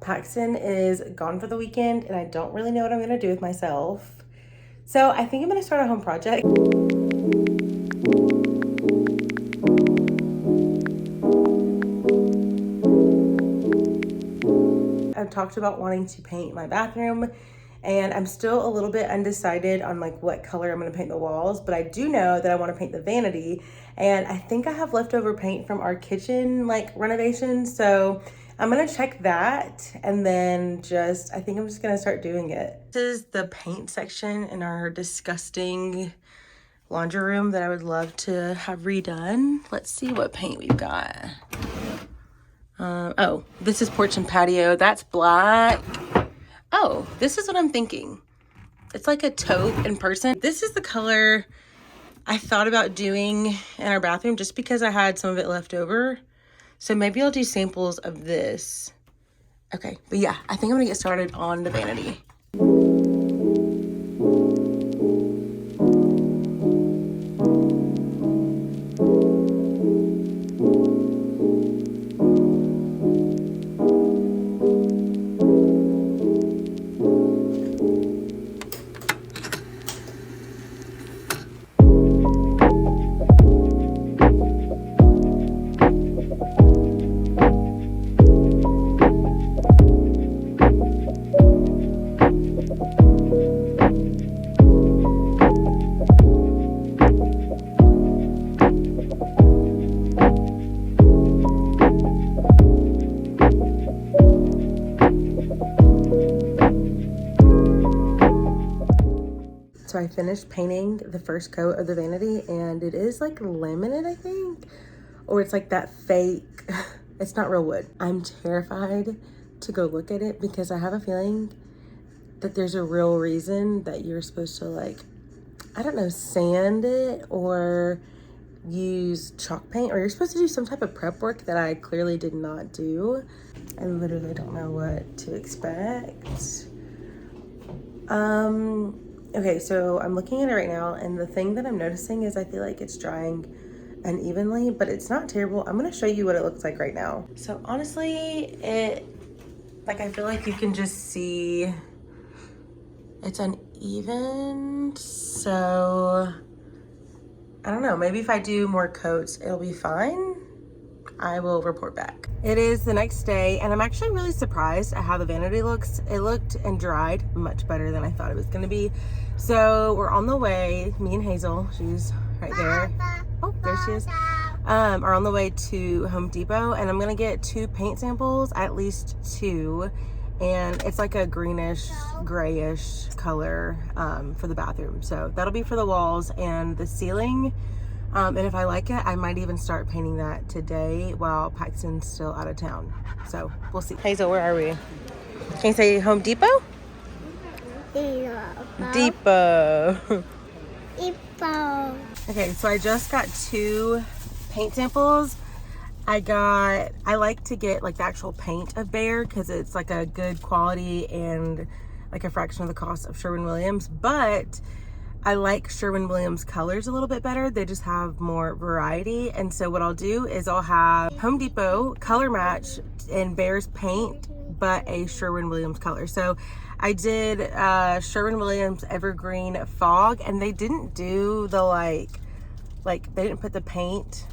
Paxton is gone for the weekend and I don't really know what I'm gonna do with myself. So I think I'm gonna start a home project. I've talked about wanting to paint my bathroom and I'm still a little bit undecided on like what color I'm gonna paint the walls, but I do know that I wanna paint the vanity and I think I have leftover paint from our kitchen like renovation. So I'm gonna check that and then I think I'm just gonna start doing it. This is the paint section in our disgusting laundry room that I would love to have redone. Let's see what paint we've got. Oh, this is porch and patio. That's black. Oh, this is what I'm thinking. It's like a taupe in person. This is the color I thought about doing in our bathroom just because I had some of it left over. So maybe I'll do samples of this. Okay, but yeah, I think I'm gonna get started on the vanity. So I finished painting the first coat of the vanity and it is like laminate, I think, or it's like that fake, it's not real wood. I'm terrified to go look at it because I have a feeling that there's a real reason that you're supposed to like, I don't know, sand it or use chalk paint, or you're supposed to do some type of prep work that I clearly did not do. I literally don't know what to expect. Okay, so I'm looking at it right now and the thing that I'm noticing is I feel like it's drying unevenly, but it's not terrible. I'm gonna show you what it looks like right now. So honestly, I feel like you can just see it's uneven. So I don't know, maybe if I do more coats, it'll be fine. I will report back. It is the next day and I'm actually really surprised at how the vanity looks. It looked and dried much better than I thought it was gonna be. So we're on the way, me and Hazel, she's right there. Oh, there she is. Are on the way to Home Depot and I'm gonna get 2 paint samples, at least 2. And it's like a greenish, grayish color for the bathroom. So that'll be for the walls and the ceiling. And if I like it, I might even start painting that today while Paxton's still out of town. So we'll see. Hazel, where are we? Can you say Home Depot? Depot. Okay, so I just got 2 paint samples. I like to get like the actual paint of Behr because it's like a good quality and like a fraction of the cost of Sherwin-Williams, but I like Sherwin-Williams colors a little bit better. They just have more variety. And so what I'll do is I'll have Home Depot color match in Behr's paint, but a Sherwin-Williams color. So I did Sherwin-Williams Evergreen Fog, and they didn't do the like they didn't put the paint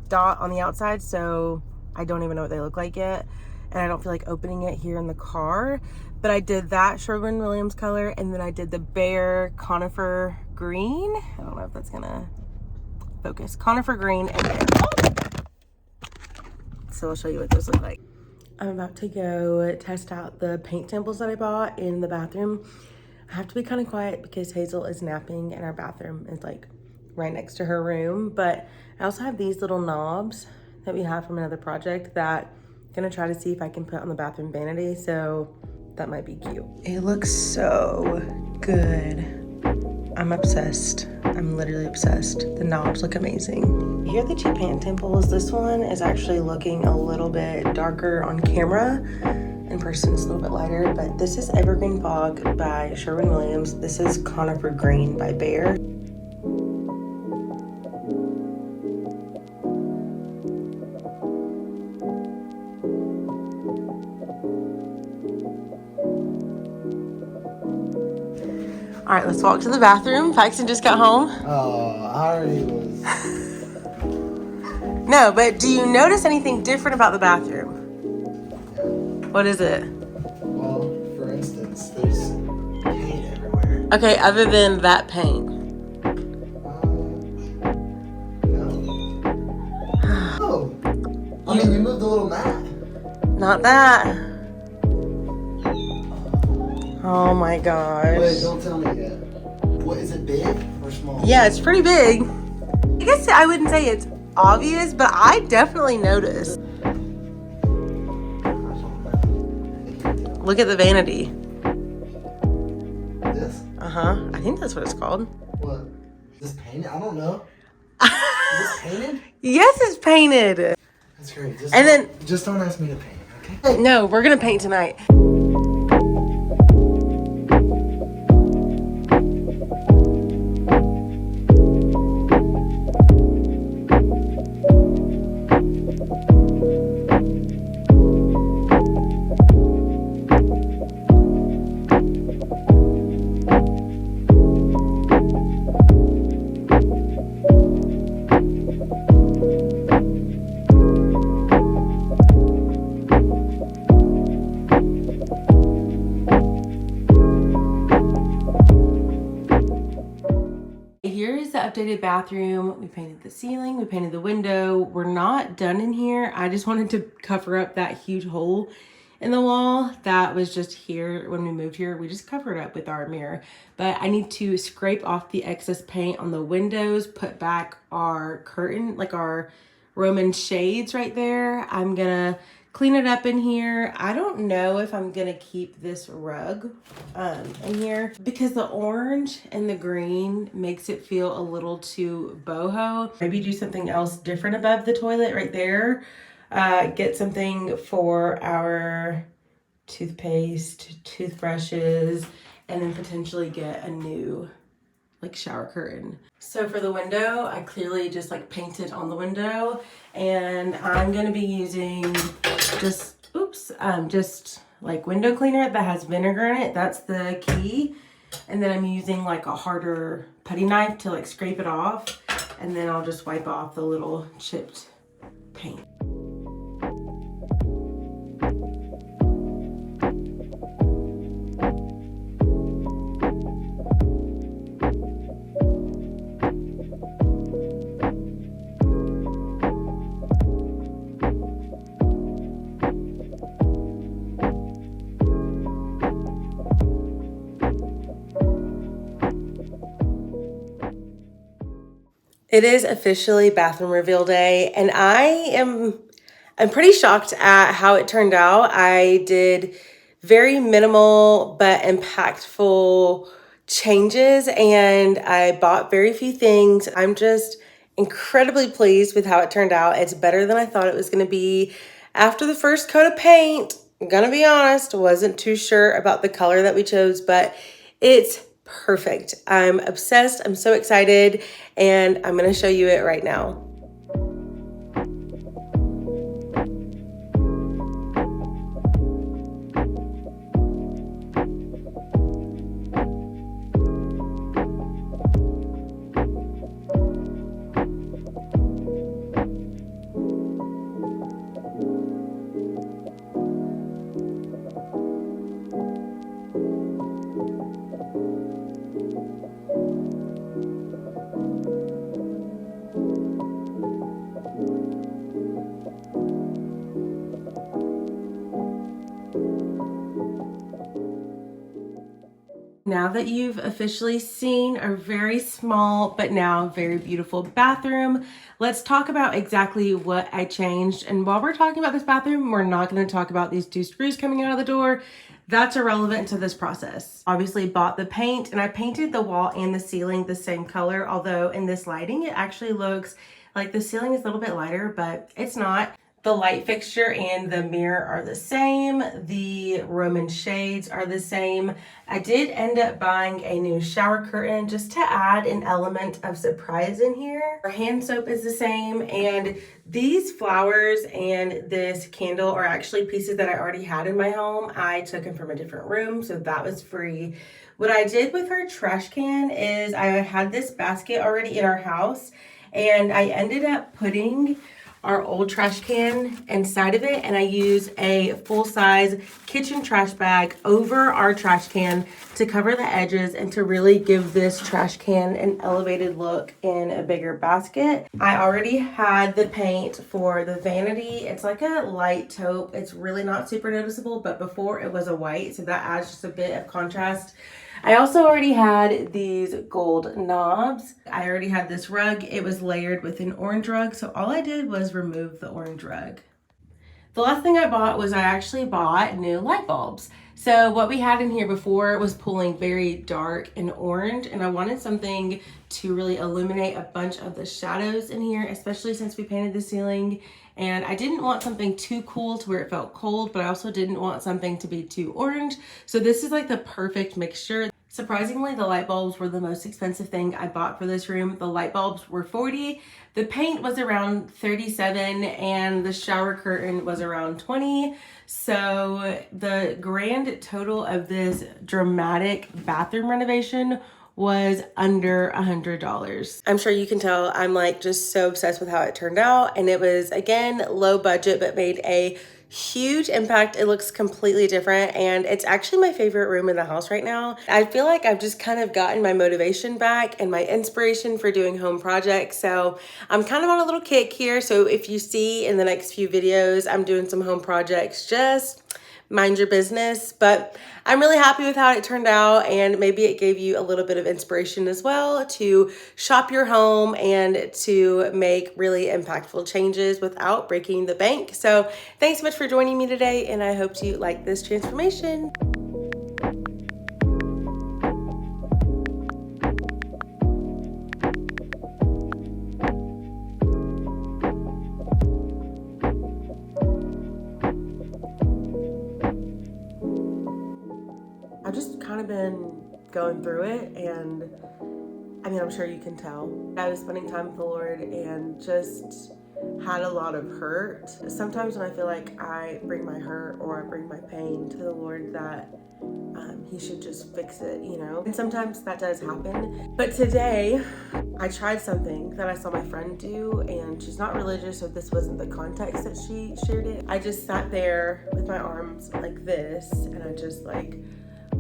dot on the outside. So I don't even know what they look like yet. And I don't feel like opening it here in the car. But I did that Sherwin-Williams color, and then I did the Behr Conifer Green. I don't know if that's gonna focus. Conifer Green and Behr. So I'll show you what those look like. I'm about to go test out the paint samples that I bought in the bathroom. I have to be kind of quiet because Hazel is napping and our bathroom is like right next to her room. But I also have these little knobs that we have from another project that I'm gonna try to see if I can put on the bathroom vanity. So that might be cute. It looks so good. I'm obsessed. I'm literally obsessed. The knobs look amazing. Here are the 2 paint samples. This one is actually looking a little bit darker on camera. In person it's a little bit lighter, but this is Evergreen Fog by Sherwin-Williams. This is Conifer Green by Behr. All right, let's walk to the bathroom. Paxton just got home. Oh, I already was. No, but do you notice anything different about the bathroom? What is it? Well, for instance, there's paint everywhere. Okay, other than that paint. No. Oh, I mean, you moved a little mat. Not that. Oh my gosh. Wait, don't tell me yet. What, is it big or small? Yeah, it's pretty big. I guess I wouldn't say it's obvious, but I definitely noticed. Look at the vanity. This? Uh-huh. I think that's what it's called. What? Is this painted? I don't know. Is this painted? Yes, it's painted. That's great. Just don't ask me to paint, okay? No, we're gonna paint tonight. Here's the updated bathroom. We painted the ceiling, we painted the window. We're not done in here. I just wanted to cover up that huge hole in the wall that was just here when we moved here. We just covered it up with our mirror. But I need to scrape off the excess paint on the windows, put back our curtain, like our Roman shades right there. I'm gonna clean it up in here. I don't know if I'm gonna keep this rug in here because the orange and the green makes it feel a little too boho. Maybe do something else different above the toilet right there. Get something for our toothpaste, toothbrushes, and then potentially get a new like shower curtain. So for the window, I clearly just like painted on the window, and I'm gonna be using just like window cleaner that has vinegar in it. That's the key. And then I'm using like a harder putty knife to like scrape it off, and then I'll just wipe off the little chipped paint. It is officially bathroom reveal day, and I'm pretty shocked at how it turned out. I did very minimal but impactful changes, and I bought very few things. I'm just incredibly pleased with how it turned out. It's better than I thought it was going to be. After the first coat of paint, I'm gonna be honest, wasn't too sure about the color that we chose, but it's perfect. I'm obsessed. I'm so excited, and I'm going to show you it right now. Now that you've officially seen our very small but now very beautiful bathroom, let's talk about exactly what I changed. And while we're talking about this bathroom, we're not going to talk about these 2 screws coming out of the door. That's irrelevant to this process. Obviously bought the paint, and I painted the wall and the ceiling the same color, although in this lighting it actually looks like the ceiling is a little bit lighter, but it's not. The light fixture and the mirror are the same. The Roman shades are the same. I did end up buying a new shower curtain just to add an element of surprise in here. Our hand soap is the same, and these flowers and this candle are actually pieces that I already had in my home. I took them from a different room, so that was free. What I did with our trash can is I had this basket already in our house, and I ended up putting our old trash can inside of it, and I use a full-size kitchen trash bag over our trash can to cover the edges and to really give this trash can an elevated look in a bigger basket. I already had the paint for the vanity. It's like a light taupe. It's really not super noticeable, but before it was a white, so that adds just a bit of contrast. I also already had these gold knobs. I already had this rug. It was layered with an orange rug, so all I did was remove the orange rug. The last thing I bought was I actually bought new light bulbs. So what we had in here before was pulling very dark and orange, and I wanted something to really illuminate a bunch of the shadows in here, especially since we painted the ceiling. And I didn't want something too cool to where it felt cold, but I also didn't want something to be too orange. So this is like the perfect mixture. Surprisingly, the light bulbs were the most expensive thing I bought for this room. The light bulbs were $40, the paint was around $37, and the shower curtain was around $20. So the grand total of this dramatic bathroom renovation was under $100. I'm sure you can tell I'm like just so obsessed with how it turned out, and it was again low budget but made a huge impact. It looks completely different, and it's actually my favorite room in the house right now. I feel like I've just kind of gotten my motivation back and my inspiration for doing home projects, so I'm kind of on a little kick here. So if you see in the next few videos I'm doing some home projects, just mind your business. But I'm really happy with how it turned out, and maybe it gave you a little bit of inspiration as well to shop your home and to make really impactful changes without breaking the bank. So thanks so much for joining me today, and I hope you like this transformation. I've just kind of been going through it, and I mean, I'm sure you can tell. I was spending time with the Lord and just had a lot of hurt. Sometimes when I feel like I bring my hurt or I bring my pain to the Lord, that he should just fix it, you know? And sometimes that does happen. But today, I tried something that I saw my friend do, and she's not religious, so this wasn't the context that she shared it. I just sat there with my arms like this, and I just like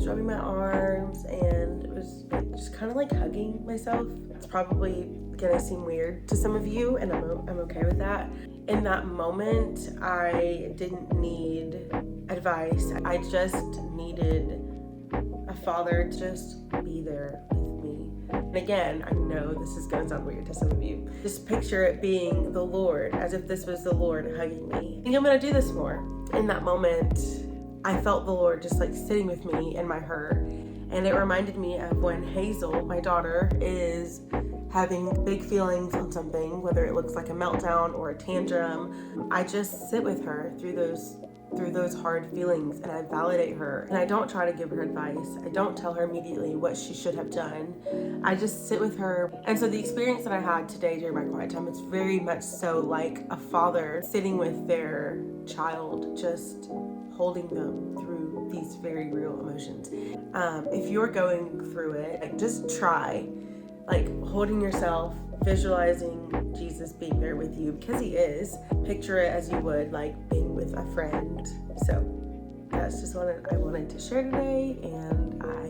rubbing my arms, and it was just kind of like hugging myself. It's probably gonna seem weird to some of you, and I'm okay with that. In that moment, I didn't need advice. I just needed a father to just be there with me. And again, I know this is gonna sound weird to some of you. Just picture it being the Lord, as if this was the Lord hugging me. I think I'm gonna do this more. In that moment, I felt the Lord just like sitting with me in my hurt. And it reminded me of when Hazel, my daughter, is having big feelings on something, whether it looks like a meltdown or a tantrum. I just sit with her through those hard feelings, and I validate her. And I don't try to give her advice. I don't tell her immediately what she should have done. I just sit with her. And so the experience that I had today during my quiet time, it's very much so like a father sitting with their child, just holding them through these very real emotions. If you're going through it, like, just try like holding yourself, visualizing Jesus being there with you, because he is. Picture it as you would like being with a friend. So that's just what I wanted to share today, and I